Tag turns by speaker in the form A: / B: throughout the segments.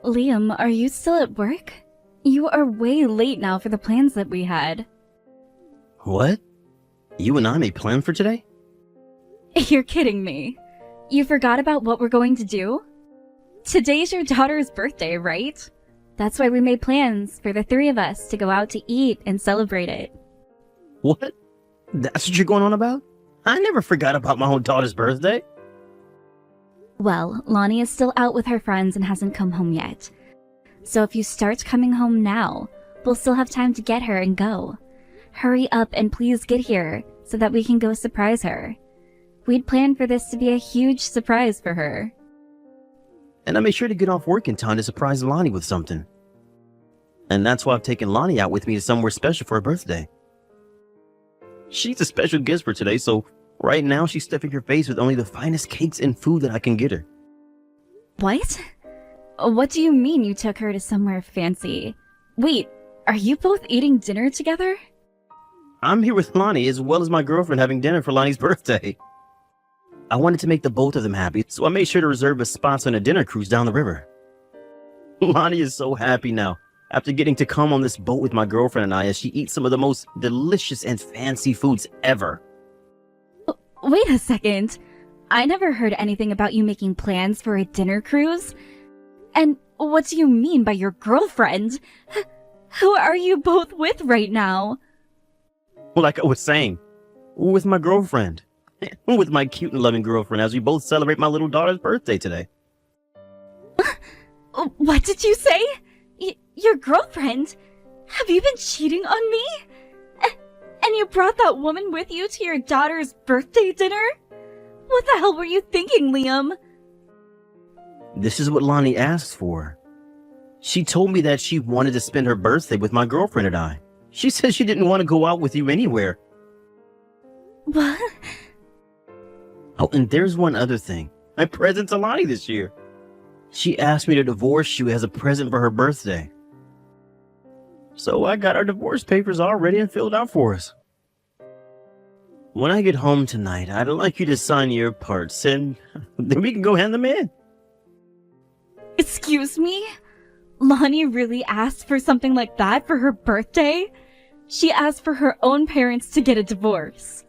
A: Liam, are you still at work? You are way late now for the plans that we had.
B: What? You and I made plans for today?
A: You're kidding me. You forgot about what we're going to do? Today's your daughter's birthday, right? That's why we made plans for the three of us to go out to eat and celebrate it.
B: What? That's what you're going on about? I never forgot about my own daughter's birthday.
A: Well, Lonnie is still out with her friends and hasn't come home yet. So if you start coming home now, we'll still have time to get her and go. Hurry up and please get here so that we can go surprise her. We'd planned for this to be a huge surprise for her.
B: And I made sure to get off work in time to surprise Lonnie with something. And that's why I've taken Lonnie out with me to somewhere special for her birthday. She's a special guest for today, so right now she's stuffing her face with only the finest cakes and food that I can get her.
A: What? What do you mean you took her to somewhere fancy? Wait, are you both eating dinner together?
B: I'm here with Lonnie as well as my girlfriend having dinner for Lonnie's birthday. I wanted to make the both of them happy, so I made sure to reserve us spots on a dinner cruise down the river. Lonnie is so happy now, after getting to come on this boat with my girlfriend and I as she eats some of the most delicious and fancy foods ever.
A: Wait a second. I never heard anything about you making plans for a dinner cruise. And what do you mean by your girlfriend? Who are you both with right now?
B: Well, like I was saying, with my girlfriend. With my cute and loving girlfriend as we both celebrate my little daughter's birthday today.
A: What did you say? Your girlfriend? Have you been cheating on me? And you brought that woman with you to your daughter's birthday dinner? What the hell were you thinking, Liam?
B: This is what Lonnie asked for. She told me that she wanted to spend her birthday with my girlfriend and I. She said she didn't want to go out with you anywhere.
A: What?
B: Oh, and there's one other thing. My present to Lonnie this year. She asked me to divorce you as a present for her birthday. So I got our divorce papers all ready and filled out for us. When I get home tonight, I'd like you to sign your parts and then we can go hand them in.
A: Excuse me? Lonnie really asked for something like that for her birthday? She asked for her own parents to get a divorce.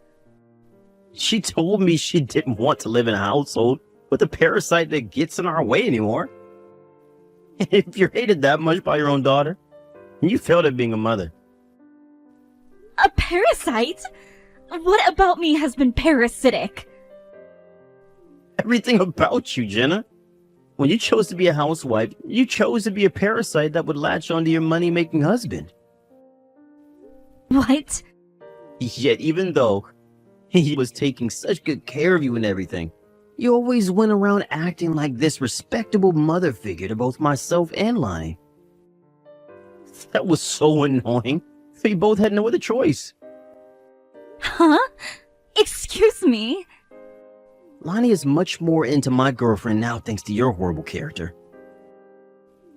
B: She told me she didn't want to live in a household with a parasite that gets in our way anymore. If you're hated that much by your own daughter, you failed at being a mother.
A: A parasite? What about me has been parasitic?
B: Everything about you, Jenna. When you chose to be a housewife, you chose to be a parasite that would latch onto your money-making husband.
A: What?
B: Yet even though he was taking such good care of you and everything, you always went around acting like this respectable mother figure to both myself and Lonnie. That was so annoying. We both had no other choice.
A: Huh? Excuse me?
B: Lonnie is much more into my girlfriend now thanks to your horrible character.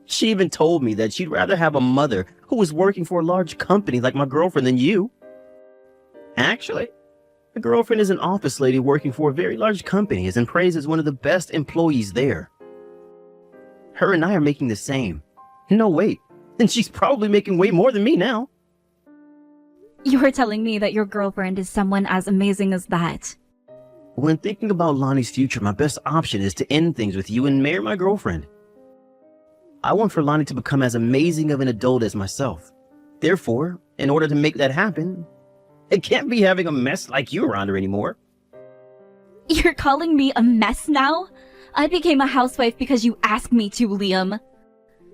B: She even told me that she'd rather have a mother who was working for a large company like my girlfriend than you. Actually, my girlfriend is an office lady working for a very large company and praised as one of the best employees there. Her and I are making the same. No, wait. And she's probably making way more than me now.
A: You're telling me that your girlfriend is someone as amazing as that?
B: When thinking about Lonnie's future, my best option is to end things with you and marry my girlfriend. I want for Lonnie to become as amazing of an adult as myself. Therefore, in order to make that happen, it can't be having a mess like you around her anymore.
A: You're calling me a mess now? I became a housewife because you asked me to, Liam.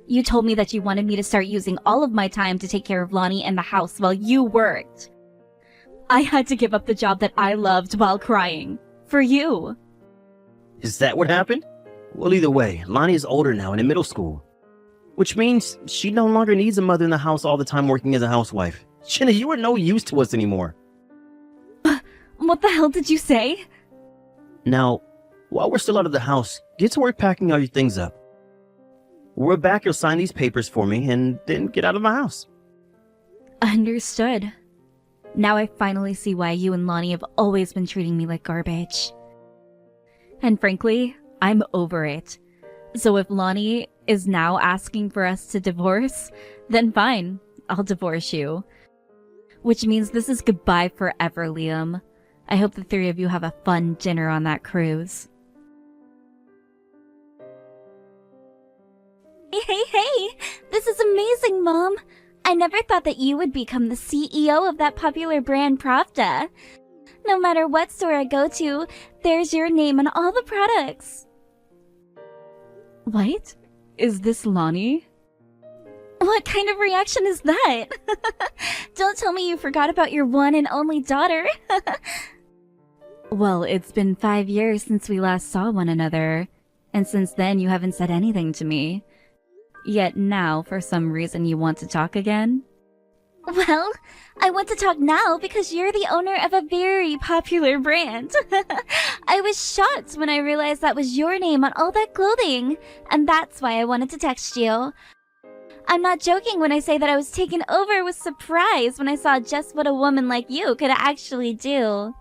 A: You told me that you wanted me to start using all of my time to take care of Lonnie and the house while you worked. I had to give up the job that I loved while crying. For you.
B: Is that what happened? Well, either way, Lonnie is older now and in middle school. Which means she no longer needs a mother in the house all the time working as a housewife. Jenna, you are no use to us anymore.
A: What the hell did you say?
B: Now, while we're still out of the house, get to work packing all your things up. When we're back, you'll sign these papers for me and then get out of my house.
A: Understood. Now I finally see why you and Lonnie have always been treating me like garbage. And frankly, I'm over it. So if Lonnie is now asking for us to divorce, then fine, I'll divorce you. Which means this is goodbye forever, Liam. I hope the three of you have a fun dinner on that cruise. Hey, this is amazing, Mom. I never thought that you would become the CEO of that popular brand Pravda. No matter what store I go to, there's your name on all the products. What? Is this Lonnie? What kind of reaction is that? Don't tell me you forgot about your one and only daughter. Well, it's been 5 years since we last saw one another, and since then you haven't said anything to me. Yet now, for some reason, you want to talk again? Well, I want to talk now because you're the owner of a very popular brand. I was shocked when I realized that was your name on all that clothing, and that's why I wanted to text you. I'm not joking when I say that I was taken over with surprise when I saw just what a woman like you could actually do.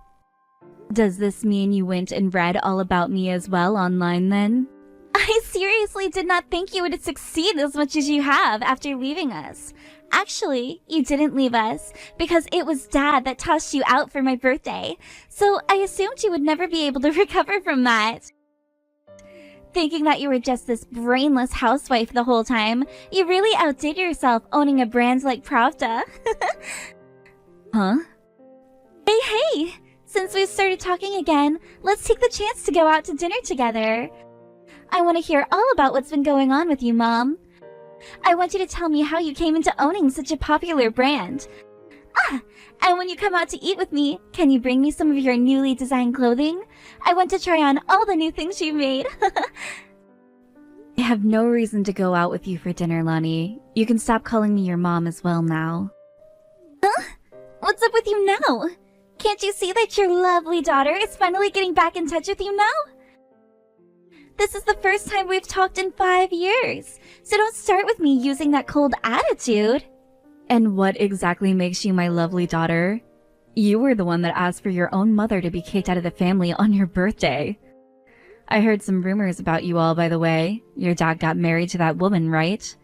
A: Does this mean you went and read all about me as well online then? I seriously did not think you would succeed as much as you have after leaving us. Actually, you didn't leave us because it was Dad that tossed you out for my birthday, so I assumed you would never be able to recover from that. Thinking that you were just this brainless housewife the whole time, you really outdid yourself owning a brand like Pravda. Huh? Hey! Since we've started talking again, let's take the chance to go out to dinner together. I want to hear all about what's been going on with you, Mom. I want you to tell me how you came into owning such a popular brand. And when you come out to eat with me, can you bring me some of your newly designed clothing? I want to try on all the new things you made. I have no reason to go out with you for dinner, Lonnie. You can stop calling me your mom as well now. Huh? What's up with you now? Can't you see that your lovely daughter is finally getting back in touch with you now? This is the first time we've talked in 5 years, so don't start with me using that cold attitude. And what exactly makes you my lovely daughter? You were the one that asked for your own mother to be kicked out of the family on your birthday. I heard some rumors about you all, by the way. Your dad got married to that woman, right?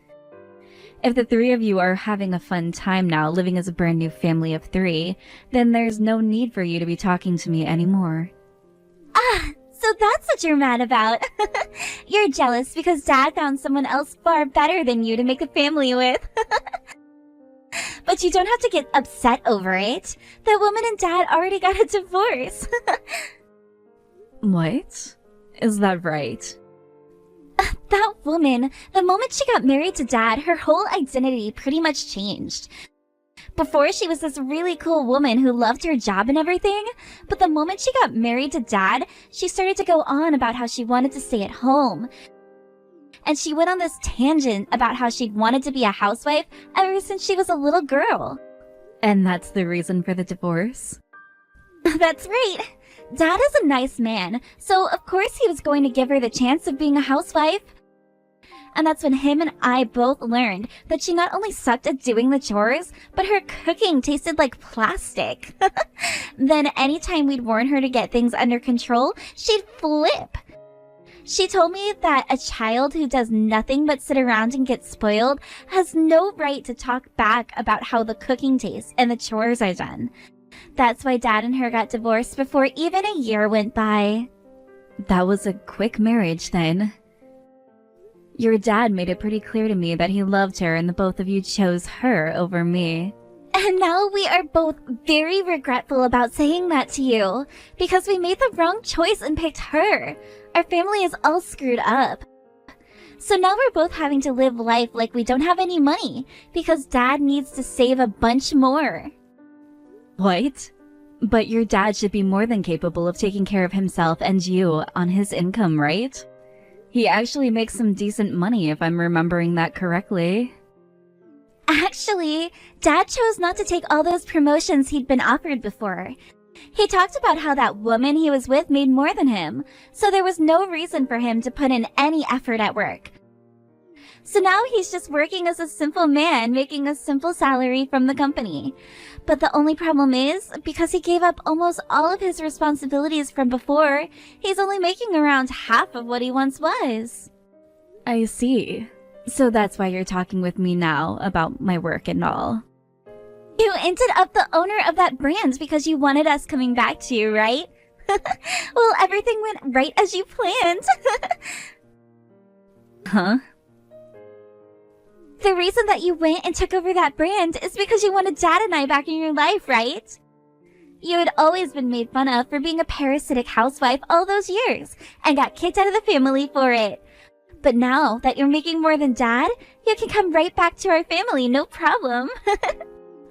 A: If the three of you are having a fun time now living as a brand new family of 3, then there's no need for you to be talking to me anymore. So that's what you're mad about. You're jealous because Dad found someone else far better than you to make a family with. But you don't have to get upset over it. The woman and Dad already got a divorce. What? Is that right? That woman, the moment she got married to Dad, her whole identity pretty much changed. Before, she was this really cool woman who loved her job and everything, but the moment she got married to Dad, she started to go on about how she wanted to stay at home. And she went on this tangent about how she'd wanted to be a housewife ever since she was a little girl. And that's the reason for the divorce? That's right. Dad is a nice man, so of course he was going to give her the chance of being a housewife. And that's when him and I both learned that she not only sucked at doing the chores, but her cooking tasted like plastic. Then anytime we'd warn her to get things under control, she'd flip. She told me that a child who does nothing but sit around and get spoiled has no right to talk back about how the cooking tastes and the chores are done. That's why Dad and her got divorced before even a year went by. That was a quick marriage then. Your dad made it pretty clear to me that he loved her and the both of you chose her over me. And now we are both very regretful about saying that to you, because we made the wrong choice and picked her. Our family is all screwed up. So now we're both having to live life like we don't have any money, because Dad needs to save a bunch more. What? But your dad should be more than capable of taking care of himself and you on his income, right? He actually makes some decent money, if I'm remembering that correctly. Actually, Dad chose not to take all those promotions he'd been offered before. He talked about how that woman he was with made more than him, so there was no reason for him to put in any effort at work. So now he's just working as a simple man, making a simple salary from the company. But the only problem is, because he gave up almost all of his responsibilities from before, he's only making around half of what he once was. I see. So that's why you're talking with me now about my work and all. You ended up the owner of that brand because you wanted us coming back to you, right? Well, everything went right as you planned. Huh? The reason that you went and took over that brand is because you wanted Dad and I back in your life, right? You had always been made fun of for being a parasitic housewife all those years and got kicked out of the family for it. But now that you're making more than Dad, you can come right back to our family, no problem.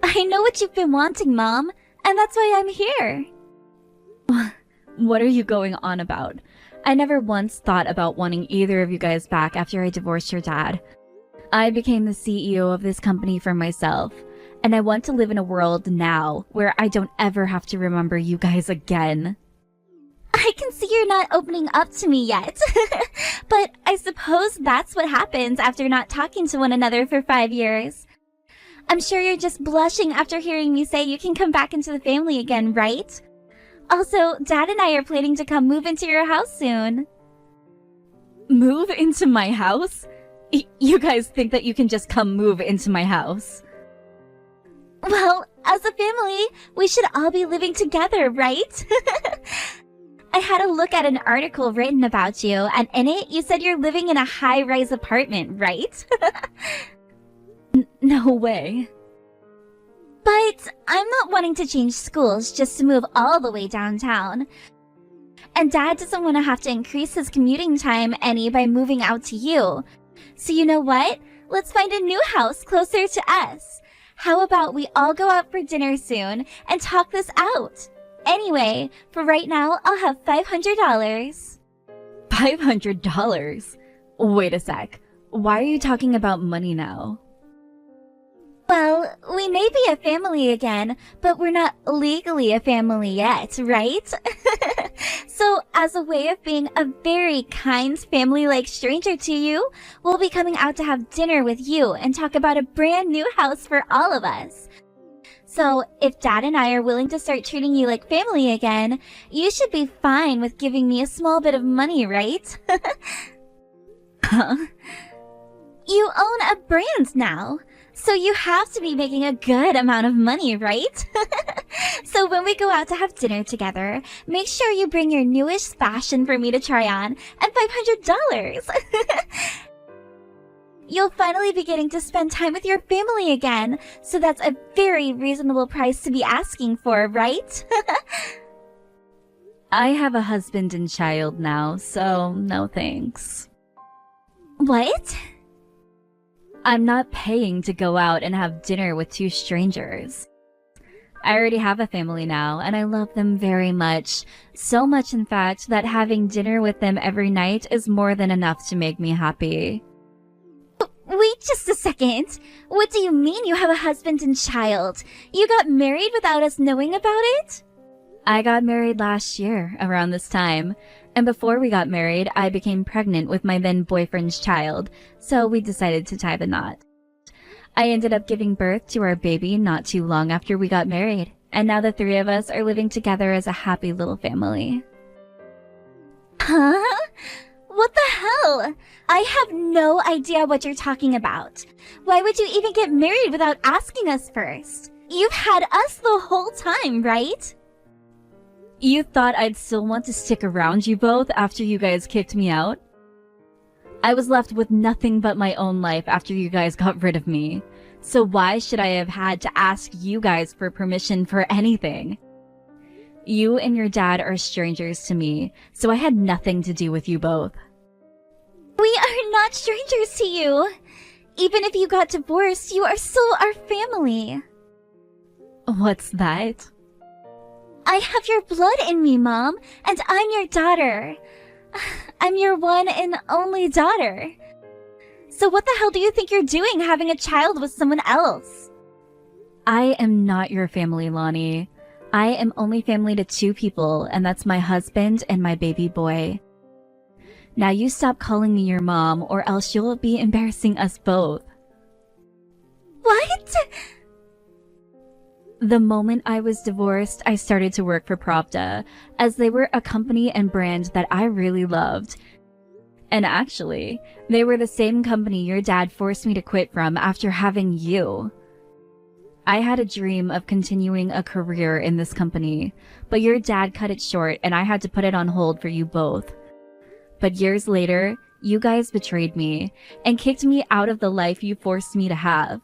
A: I know what you've been wanting, Mom, and that's why I'm here. What are you going on about? I never once thought about wanting either of you guys back after I divorced your dad. I became the CEO of this company for myself, and I want to live in a world now where I don't ever have to remember you guys again. I can see you're not opening up to me yet, but I suppose that's what happens after not talking to one another for 5 years. I'm sure you're just blushing after hearing me say you can come back into the family again, right? Also, Dad and I are planning to come move into your house soon. Move into my house? You guys think that you can just come move into my house? Well, as a family, we should all be living together, right? I had a look at an article written about you, and in it, you said you're living in a high-rise apartment, right? No way. But I'm not wanting to change schools just to move all the way downtown. And Dad doesn't want to have to increase his commuting time any by moving out to you. So you know what? Let's find a new house closer to us. How about we all go out for dinner soon and talk this out? Anyway, for right now, I'll have $500. $500? Wait a sec. Why are you talking about money now? Well, we may be a family again, but we're not legally a family yet, right? So, as a way of being a very kind family-like stranger to you, we'll be coming out to have dinner with you and talk about a brand new house for all of us. So, if Dad and I are willing to start treating you like family again, you should be fine with giving me a small bit of money, right? Huh? You own a brand now. So you have to be making a good amount of money, right? So when we go out to have dinner together, make sure you bring your newest fashion for me to try on and $500. You'll finally be getting to spend time with your family again, so that's a very reasonable price to be asking for, right? I have a husband and child now, so no thanks. What? I'm not paying to go out and have dinner with 2 strangers. I already have a family now, and I love them very much. So much, in fact, that having dinner with them every night is more than enough to make me happy. Wait just a second. What do you mean you have a husband and child? You got married without us knowing about it? I got married last year, around this time. And before we got married, I became pregnant with my then boyfriend's child, so we decided to tie the knot. I ended up giving birth to our baby not too long after we got married, and now the 3 of us are living together as a happy little family. Huh? What the hell? I have no idea what you're talking about. Why would you even get married without asking us first? You've had us the whole time, right? You thought I'd still want to stick around you both after you guys kicked me out? I was left with nothing but my own life after you guys got rid of me. So why should I have had to ask you guys for permission for anything? You and your dad are strangers to me, so I had nothing to do with you both. We are not strangers to you. Even if you got divorced, you are still our family. What's that? I have your blood in me, Mom, and I'm your daughter. I'm your one and only daughter. So what the hell do you think you're doing having a child with someone else? I am not your family, Lonnie. I am only family to 2 people, and that's my husband and my baby boy. Now you stop calling me your mom, or else you'll be embarrassing us both. What? The moment I was divorced, I started to work for Pravda, as they were a company and brand that I really loved. And actually, they were the same company your dad forced me to quit from after having you. I had a dream of continuing a career in this company, but your dad cut it short and I had to put it on hold for you both. But years later, you guys betrayed me and kicked me out of the life you forced me to have.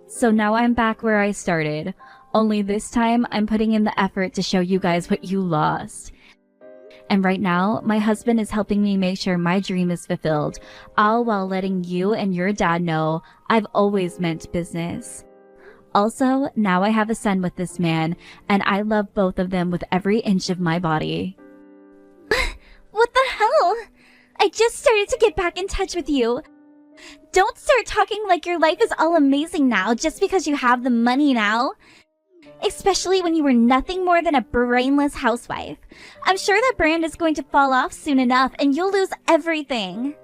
A: So now I'm back where I started, only this time I'm putting in the effort to show you guys what you lost. And right now, my husband is helping me make sure my dream is fulfilled, all while letting you and your dad know I've always meant business. Also, now I have a son with this man, and I love both of them with every inch of my body.
C: What the hell? I just started to get back in touch with you. Don't start talking like your life is all amazing now just because you have the money now. Especially when you were nothing more than a brainless housewife. I'm sure that brand is going to fall off soon enough and you'll lose everything.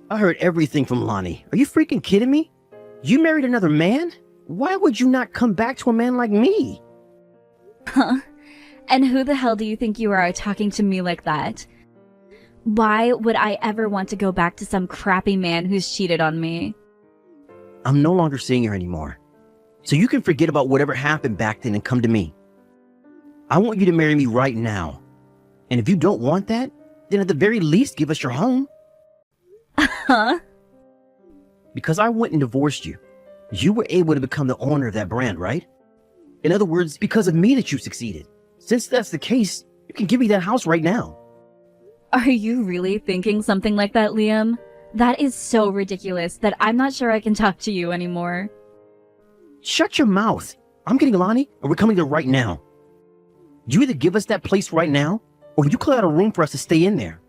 B: I heard everything from Lonnie. Are you freaking kidding me? You married another man? Why would you not come back to a man like me?
A: Huh? And who the hell do you think you are talking to me like that? Why would I ever want to go back to some crappy man who's cheated on me?
B: I'm no longer seeing her anymore. So you can forget about whatever happened back then and come to me. I want you to marry me right now. And if you don't want that, then at the very least give us your home.
A: Huh?
B: Because I went and divorced you, you were able to become the owner of that brand, right? In other words, because of me that you succeeded. Since that's the case, you can give me that house right now.
A: Are you really thinking something like that, Liam? That is so ridiculous that I'm not sure I can talk to you anymore.
B: Shut your mouth. I'm getting Lonnie, and we're coming there right now. You either give us that place right now, or you clear out a room for us to stay in there.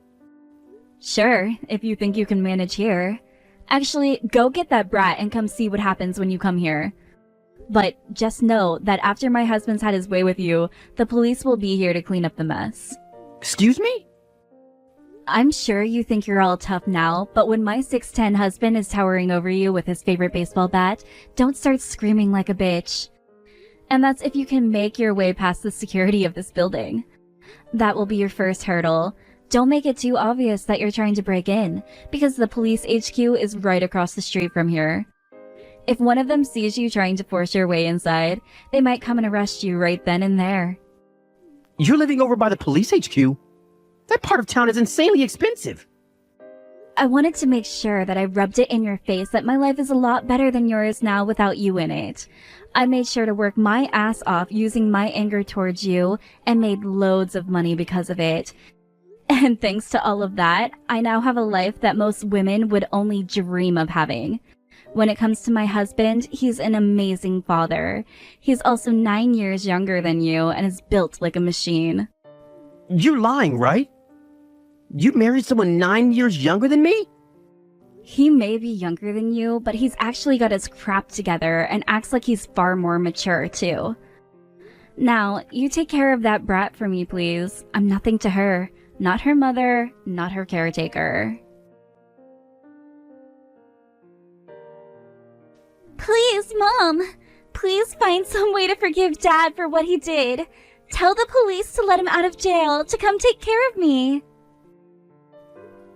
A: Sure, if you think you can manage here. Actually, go get that brat and come see what happens when you come here. But just know that after my husband's had his way with you, the police will be here to clean up the mess.
B: Excuse me?
A: I'm sure you think you're all tough now, but when my 6'10" husband is towering over you with his favorite baseball bat, don't start screaming like a bitch. And that's if you can make your way past the security of this building. That will be your first hurdle. Don't make it too obvious that you're trying to break in, because the police HQ is right across the street from here. If one of them sees you trying to force your way inside, they might come and arrest you right then and there.
B: You're living over by the police HQ? That part of town is insanely expensive.
A: I wanted to make sure that I rubbed it in your face that my life is a lot better than yours now without you in it. I made sure to work my ass off using my anger towards you and made loads of money because of it. And thanks to all of that, I now have a life that most women would only dream of having. When it comes to my husband, he's an amazing father. He's also 9 years younger than you and is built like a machine.
B: You're lying, right? You married someone 9 years younger than me?
A: He may be younger than you, but he's actually got his crap together and acts like he's far more mature, too. Now, you take care of that brat for me, please. I'm nothing to her. Not her mother, not her caretaker.
C: Please, Mom. Please find some way to forgive Dad for what he did. Tell the police to let him out of jail to come take care of me.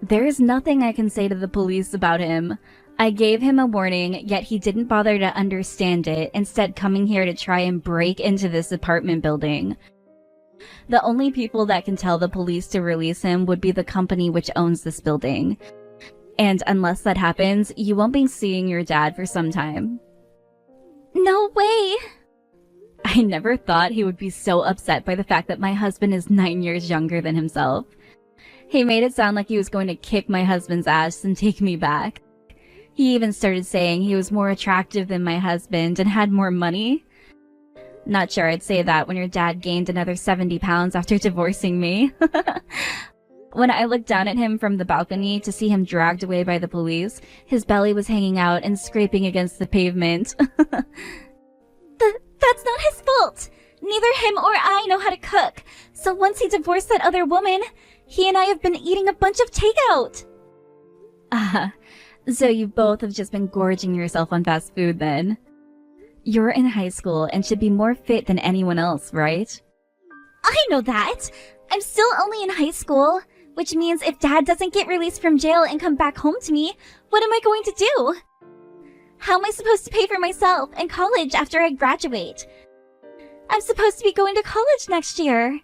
A: There is nothing I can say to the police about him. I gave him a warning, yet he didn't bother to understand it, instead coming here to try and break into this apartment building. The only people that can tell the police to release him would be the company which owns this building. And unless that happens, you won't be seeing your dad for some time.
C: No way!
A: I never thought he would be so upset by the fact that my husband is 9 years younger than himself. He made it sound like he was going to kick my husband's ass and take me back. He even started saying he was more attractive than my husband and had more money. Not sure I'd say that when your dad gained another 70 pounds after divorcing me. When I looked down at him from the balcony to see him dragged away by the police, his belly was hanging out and scraping against the pavement.
C: That's not his fault. Neither him or I know how to cook. So once he divorced that other woman, he and I have been eating a bunch of takeout.
A: So you both have just been gorging yourself on fast food then. You're in high school and should be more fit than anyone else, right?
C: I know that. I'm still only in high school, which means if Dad doesn't get released from jail and come back home to me, what am I going to do? How am I supposed to pay for myself and college after I graduate? I'm supposed to be going to college next year.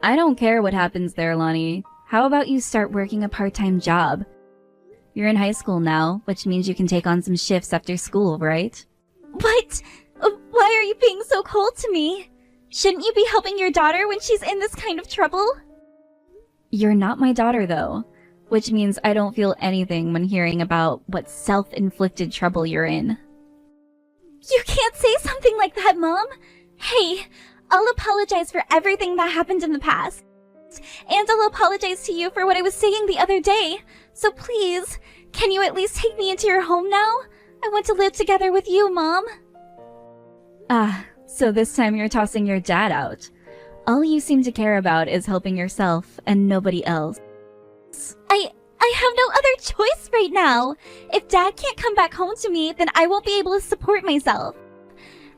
A: I don't care what happens there, Lonnie. How about you start working a part-time job? You're in high school now, which means you can take on some shifts after school, right?
C: What? Why are you being so cold to me? Shouldn't you be helping your daughter when she's in this kind of trouble?
A: You're not my daughter, though, which means I don't feel anything when hearing about what self-inflicted trouble you're in.
C: You can't say something like that, Mom. Hey, I'll apologize for everything that happened in the past. And I'll apologize to you for what I was saying the other day. So please, can you at least take me into your home now? I want to live together with you, Mom.
A: Ah, so this time you're tossing your dad out. All you seem to care about is helping yourself and nobody else.
C: I have no other choice right now. If Dad can't come back home to me, then I won't be able to support myself.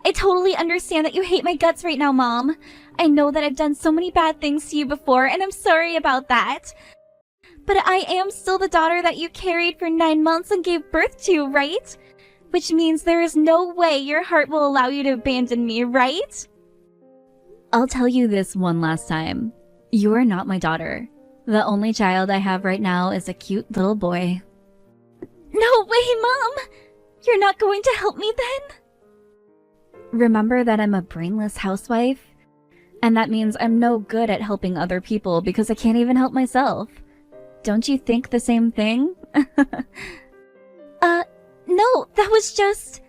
C: I totally understand that you hate my guts right now, Mom. I know that I've done so many bad things to you before, and I'm sorry about that. But I am still the daughter that you carried for 9 months and gave birth to, right? Which means there is no way your heart will allow you to abandon me, right?
A: I'll tell you this one last time. You are not my daughter. The only child I have right now is a cute little boy.
C: No way, Mom! You're not going to help me then?
A: Remember that I'm a brainless housewife? And that means I'm no good at helping other people because I can't even help myself. Don't you think the same thing?
C: No, that was just...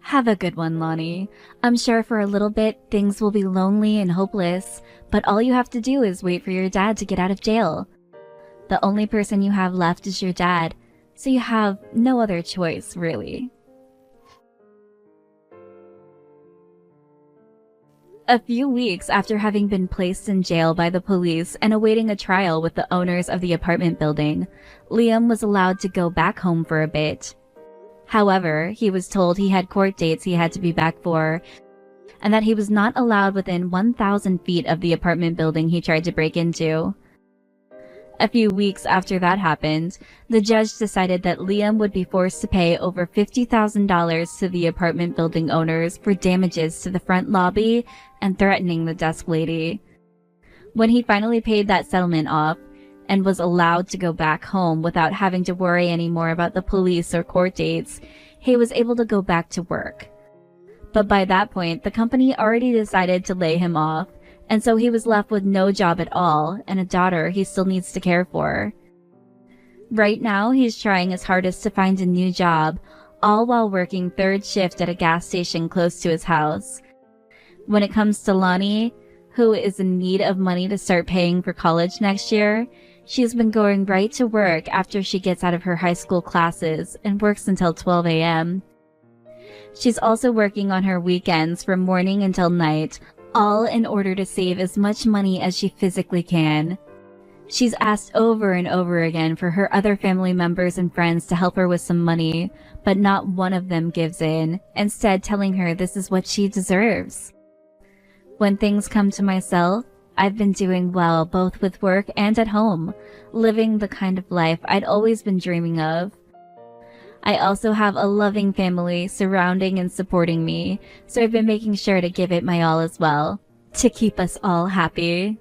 A: Have a good one, Lonnie. I'm sure for a little bit things will be lonely and hopeless, but all you have to do is wait for your dad to get out of jail. The only person you have left is your dad, so you have no other choice, really. A few weeks after having been placed in jail by the police and awaiting a trial with the owners of the apartment building, Liam was allowed to go back home for a bit. However, he was told he had court dates he had to be back for, and that he was not allowed within 1,000 feet of the apartment building he tried to break into. A few weeks after that happened, the judge decided that Liam would be forced to pay over $50,000 to the apartment building owners for damages to the front lobby and threatening the desk lady. When he finally paid that settlement off, and was allowed to go back home without having to worry anymore about the police or court dates, he was able to go back to work. But by that point, the company already decided to lay him off, and so he was left with no job at all and a daughter he still needs to care for. Right now, he's trying his hardest to find a new job, all while working third shift at a gas station close to his house. When it comes to Lonnie, who is in need of money to start paying for college next year, she's been going right to work after she gets out of her high school classes and works until 12 a.m. She's also working on her weekends from morning until night, all in order to save as much money as she physically can. She's asked over and over again for her other family members and friends to help her with some money, but not one of them gives in, instead telling her this is what she deserves. When things come to myself, I've been doing well both with work and at home, living the kind of life I'd always been dreaming of. I also have a loving family surrounding and supporting me, so I've been making sure to give it my all as well, to keep us all happy.